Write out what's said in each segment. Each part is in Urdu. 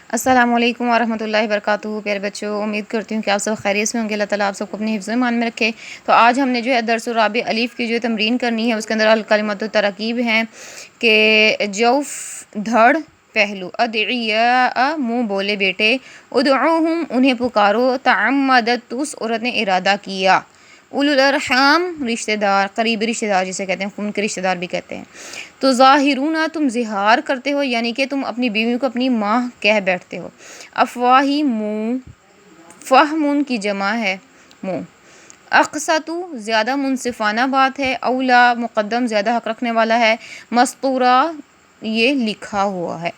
السلام علیکم ورحمۃ اللہ وبرکاتہ۔ پیارے بچوں، امید کرتی ہوں کہ آپ سب خیریت سے ہوں گے۔ اللہ تعالیٰ آپ سب کو اپنے حفظ و ایمان میں رکھے۔ تو آج ہم نے جو ہے درس الرابع الف کی جو تمرین کرنی ہے، اس کے اندر الکلمات و تراکیب ہیں کہ جوف دھڑ پہلو، ادعیاء منہ بولے بیٹے، ادعوہم انہیں پکارو، تعمدت اس عورت نے ارادہ کیا، اولو الارحام رشتہ دار، قریبی رشتہ دار جسے کہتے ہیں، خون کے رشتہ دار بھی کہتے ہیں۔ تو ظاہرون تم زہار کرتے ہو، یعنی کہ تم اپنی بیوی کو اپنی ماں کہہ بیٹھتے ہو۔ افواہی منہ، فہمون کی جمع ہے منہ۔ اقسطو زیادہ منصفانہ بات ہے، اولا مقدم زیادہ حق رکھنے والا ہے، مسطورہ یہ لکھا ہوا ہے۔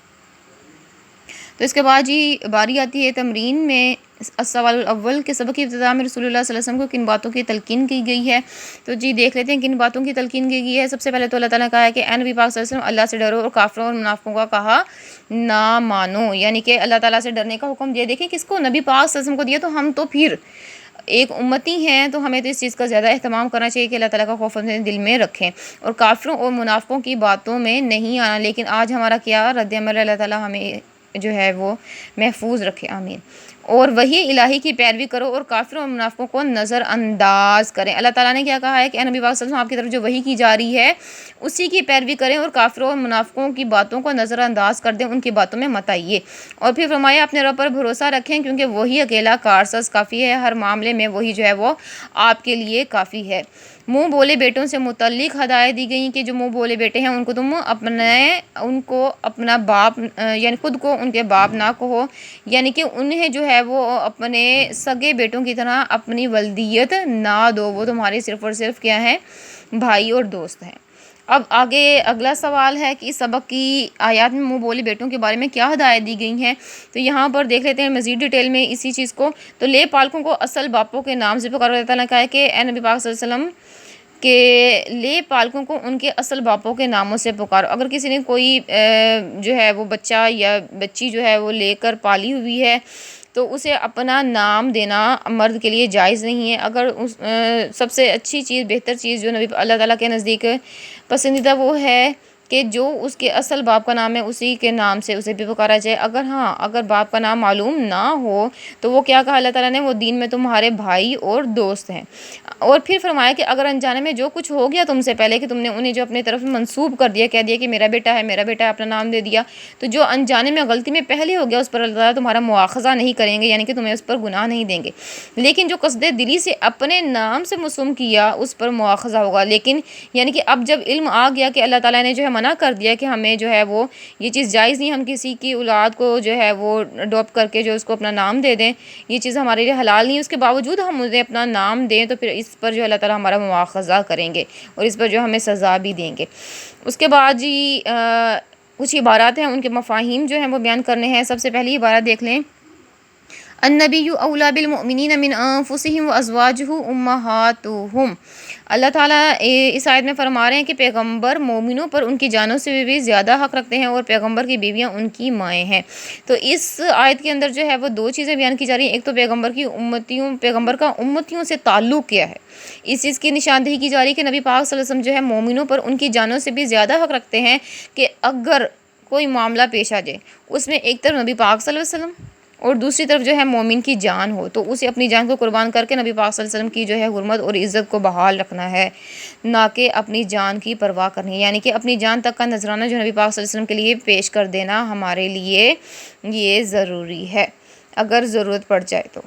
تو اس کے بعد جی باری آتی ہے تمرین میں۔ السوال الاول کے سبق کی ابتدا میں رسول اللہ صلی اللہ علیہ وسلم کو کن باتوں کی تلقین کی گئی ہے؟ تو جی دیکھ لیتے ہیں کن باتوں کی تلقین کی گئی ہے۔ سب سے پہلے تو اللہ تعالیٰ نے کہا ہے کہ اے نبی پاک صلی اللہ علیہ وسلم اللہ سے ڈرو، اور کافروں اور منافقوں کا کہا نہ مانو، یعنی کہ اللہ تعالیٰ سے ڈرنے کا حکم یہ دیکھیں کس کو؟ نبی پاک صلی اللہ علیہ وسلم کو دیا، تو ہم تو پھر ایک امتی ہیں، تو ہمیں تو اس چیز کا زیادہ اہتمام کرنا چاہیے کہ اللہ تعالیٰ کا خوف اپنے دل میں رکھیں اور کافروں اور منافقوں کی باتوں میں نہیں آنا۔ لیکن آج ہمارا کیا رد عمل ہے؟ اللہ تعالیٰ ہمیں جو ہے وہ محفوظ رکھے، آمین۔ اور وہی الہی کی پیروی کرو اور کافروں اور منافقوں کو نظر انداز کریں۔ اللہ تعالیٰ نے کیا کہا ہے کہ اے نبی پاک صلی اللہ علیہ وسلم آپ کی طرف جو وحی کی جا رہی ہے اسی کی پیروی کریں اور کافروں اور منافقوں کی باتوں کو نظر انداز کر دیں، ان کی باتوں میں مت آئیے۔ اور پھر فرمایا اپنے رب پر بھروسہ رکھیں کیونکہ وہی اکیلا کارساز کافی ہے، ہر معاملے میں وہی جو ہے وہ آپ کے لیے کافی ہے۔ منہ بولے بیٹوں سے متعلق ہدایت دی گئی کہ جو منہ بولے بیٹے ہیں ان کو تم ان کو اپنا باپ یعنی خود کو ان کے باپ نہ کہو، یعنی کہ انہیں جو ہے وہ اپنے سگے بیٹوں کی طرح اپنی ولدیت نہ دو، وہ تمہارے صرف اور صرف کیا ہیں؟ بھائی اور دوست ہیں۔ اب آگے اگلا سوال ہے کہ اس سبق کی آیات میں منہ بولے بیٹوں کے بارے میں کیا ہدایت دی گئی ہیں؟ تو یہاں پر دیکھ لیتے ہیں مزید ڈیٹیل میں اسی چیز کو۔ تو لے پالکوں کو اصل باپوں کے نام سے پکارو۔ اللہ تعالیٰ نے کہا ہے کہ اے نبی پاک صلی اللہ علیہ وسلم کہ لے پالکوں کو ان کے اصل باپوں کے ناموں سے پکارو۔ اگر کسی نے کوئی جو ہے وہ بچہ یا بچی جو ہے وہ لے کر پالی ہوئی ہے تو اسے اپنا نام دینا مرد کے لیے جائز نہیں ہے۔ اگر سب سے اچھی چیز، بہتر چیز جو نبی اللہ تعالیٰ کے نزدیک پسندیدہ وہ ہے کہ جو اس کے اصل باپ کا نام ہے اسی کے نام سے اسے بھی پکارا جائے۔ اگر باپ کا نام معلوم نہ ہو تو وہ کیا کہا اللہ تعالیٰ نے؟ وہ دین میں تمہارے بھائی اور دوست ہیں۔ اور پھر فرمایا کہ اگر انجانے میں جو کچھ ہو گیا تم سے پہلے کہ تم نے انہیں جو اپنے طرف منسوب کر دیا، کہہ دیا کہ میرا بیٹا ہے، میرا بیٹا ہے، اپنا نام دے دیا، تو جو انجانے میں غلطی میں پہلے ہو گیا اس پر اللہ تعالیٰ تمہارا مواخذہ نہیں کریں گے، یعنی کہ تمہیں اس پر گناہ نہیں دیں گے۔ لیکن جو قصد دلی سے اپنے نام سے مسم کیا اس پر مواخذہ ہوگا۔ لیکن یعنی کہ اب جب علم آ گیا کہ اللہ تعالیٰ نے جو ہے منع کر دیا کہ ہمیں جو ہے وہ یہ چیز جائز نہیں، ہم کسی کی اولاد کو جو ہے وہ اڈاپٹ کر کے جو اس کو اپنا نام دے دیں، یہ چیز ہمارے لیے حلال نہیں، اس کے باوجود ہم انہیں اپنا نام دیں تو پھر اس پر جو اللہ تعالیٰ ہمارا مواخذہ کریں گے اور اس پر جو ہمیں سزا بھی دیں گے۔ اس کے بعد جی کچھ عبارات ہیں، ان کے مفاہیم جو ہیں وہ بیان کرنے ہیں۔ سب سے پہلی عبارت دیکھ لیں، النبی اولیٰ بالمؤمنین من انفسہم وازواجہ امہاتہم۔ اللہ تعالیٰ اس آیت میں فرما رہے ہیں کہ پیغمبر مومنوں پر ان کی جانوں سے بھی زیادہ حق رکھتے ہیں اور پیغمبر کی بیویاں ان کی مائیں ہیں۔ تو اس آیت کے اندر جو ہے وہ دو چیزیں بیان کی جا رہی ہیں، ایک تو پیغمبر کا امتیوں سے تعلق کیا ہے، اس چیز کی نشاندہی کی جا رہی ہے کہ نبی پاک صلی اللہ علیہ وسلم جو ہے مومنوں پر ان کی جانوں سے بھی زیادہ حق رکھتے ہیں کہ اگر کوئی معاملہ پیش آ جائے اس میں ایک طرف نبی پاک صلی اللہ علیہ وسلم اور دوسری طرف جو ہے مومن کی جان ہو تو اسے اپنی جان کو قربان کر کے نبی پاک صلی اللہ علیہ وسلم کی جو ہے حرمت اور عزت کو بحال رکھنا ہے، نہ کہ اپنی جان کی پرواہ کرنی، یعنی کہ اپنی جان تک کا نذرانہ جو نبی پاک صلی اللہ علیہ وسلم کے لیے پیش کر دینا ہمارے لیے یہ ضروری ہے اگر ضرورت پڑ جائے تو۔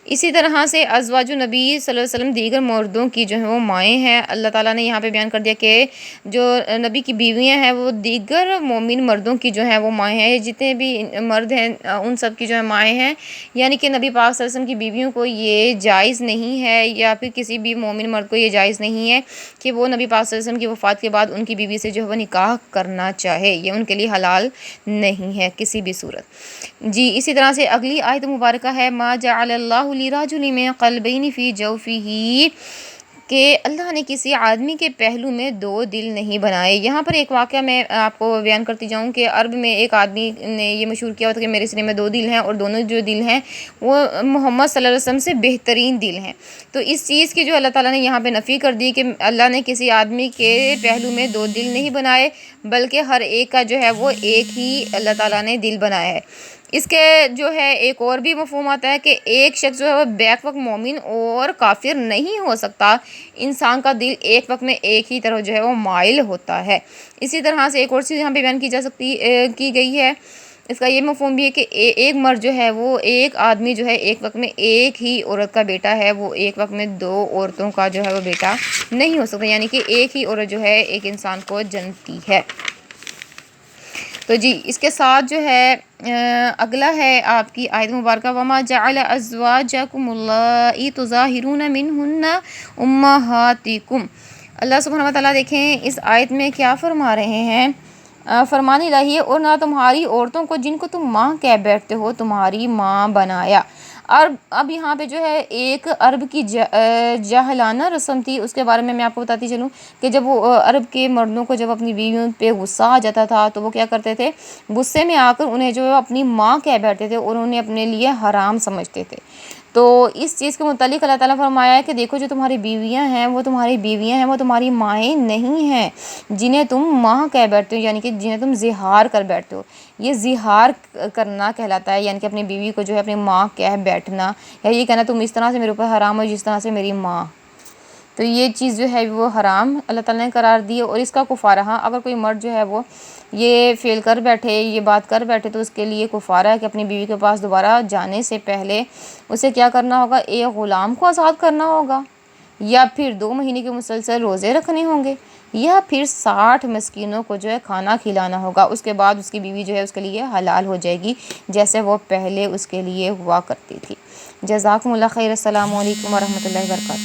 اسی طرح سے ازواج نبی صلی اللہ علیہ وسلم دیگر مردوں کی جو ہے وہ مائیں ہیں۔ اللہ تعالیٰ نے یہاں پہ بیان کر دیا کہ جو نبی کی بیویاں ہیں وہ دیگر مومن مردوں کی جو ہیں وہ مائیں ہیں، جتنے بھی مرد ہیں ان سب کی جو ہے مائیں ہیں، یعنی کہ نبی پاک صلی اللہ علیہ وسلم کی بیویوں کو یہ جائز نہیں ہے یا پھر کسی بھی مومن مرد کو یہ جائز نہیں ہے کہ وہ نبی پاک صلی اللہ علیہ وسلم کی وفات کے بعد ان کی بیوی سے جو ہے وہ نکاح کرنا چاہے، یہ ان کے لیے حلال نہیں ہے کسی بھی صورت۔ جی اسی طرح سے اگلی آیت مبارکہ ہے ما جعل اللہ لرجل من قلبین فی جوفہ، کہ اللہ نے کسی آدمی کے پہلو میں دو دل نہیں بنائے۔ یہاں پر ایک واقعہ میں آپ کو بیان کرتی جاؤں کہ عرب میں ایک آدمی نے یہ مشہور کیا ہوتا کہ میرے سینے میں دو دل ہیں اور دونوں جو دل ہیں وہ محمد صلی اللہ علیہ وسلم سے بہترین دل ہیں۔ تو اس چیز کی جو اللہ تعالیٰ نے یہاں پہ نفی کر دی کہ اللہ نے کسی آدمی کے پہلو میں دو دل نہیں بنائے بلکہ ہر ایک کا جو ہے وہ ایک ہی اللہ تعالیٰ نے دل بنایا ہے۔ اس کے جو ہے ایک اور بھی مفہوم آتا ہے کہ ایک شخص جو ہے وہ بیک وقت مومن اور کافر نہیں ہو سکتا، انسان کا دل ایک وقت میں ایک ہی طرف جو ہے وہ مائل ہوتا ہے۔ اسی طرح سے ایک اور چیز یہاں پہ بیان کی گئی ہے، اس کا یہ مفہوم بھی ہے کہ ایک مرد جو ہے وہ ایک آدمی جو ہے ایک وقت میں ایک ہی عورت کا بیٹا ہے، وہ ایک وقت میں دو عورتوں کا جو ہے وہ بیٹا نہیں ہو سکتا، یعنی کہ ایک ہی عورت جو ہے ایک انسان کو جنتی ہے۔ تو جی اس کے ساتھ جو ہے اگلا ہے آپ کی آیت مبارکہ وَمَا جَعَلَ أَزْوَاجَكُمُ اللَّائِي تُظَاهِرُونَ مِنْهُنَّ أُمَّهَاتِكُمْ۔ اللہ سبحانہ وتعالیٰ دیکھیں اس آیت میں کیا فرما رہے ہیں، فرمان الہی ہے، اور نہ تمہاری عورتوں کو جن کو تم ماں کہہ بیٹھتے ہو تمہاری ماں بنایا۔ اور اب یہاں پہ جو ہے ایک عرب کی جاہلانہ رسم تھی، اس کے بارے میں آپ کو بتاتی چلوں کہ جب وہ عرب کے مردوں کو جب اپنی بیویوں پہ غصہ آ جاتا تھا تو وہ کیا کرتے تھے، غصے میں آ کر انہیں جو ہے اپنی ماں کہہ بیٹھتے تھے اور انہیں اپنے لیے حرام سمجھتے تھے۔ تو اس چیز کے متعلق اللہ تعالیٰ فرمایا ہے کہ دیکھو جو تمہاری بیویاں ہیں وہ تمہاری بیویاں ہیں، وہ تمہاری مائیں نہیں ہیں جنہیں تم ماں کہہ بیٹھتے ہو، یعنی کہ جنہیں تم زہار کر بیٹھتے ہو۔ یہ زہار کرنا کہلاتا ہے، یعنی کہ اپنی بیوی کو جو ہے اپنی ماں کہہ بیٹھنا، یا یہ کہنا تم اس طرح سے میرے اوپر حرام ہو جس طرح سے میری ماں۔ تو یہ چیز جو ہے وہ حرام اللہ تعالیٰ نے قرار دی، اور اس کا کفارہ، ہاں اگر کوئی مرد جو ہے وہ یہ فعل کر بیٹھے، یہ بات کر بیٹھے، تو اس کے لیے کفارہ ہے کہ اپنی بیوی کے پاس دوبارہ جانے سے پہلے اسے کیا کرنا ہوگا، ایک غلام کو آزاد کرنا ہوگا، یا پھر 2 مہینے کے مسلسل روزے رکھنے ہوں گے، یا پھر 60 مسکینوں کو جو ہے کھانا کھلانا ہوگا۔ اس کے بعد اس کی بیوی جو ہے اس کے لیے حلال ہو جائے گی جیسے وہ پہلے اس کے لیے ہوا کرتی تھی۔ جزاکم اللہ خیر، السلام علیکم ورحمۃ اللہ وبرکاتہ۔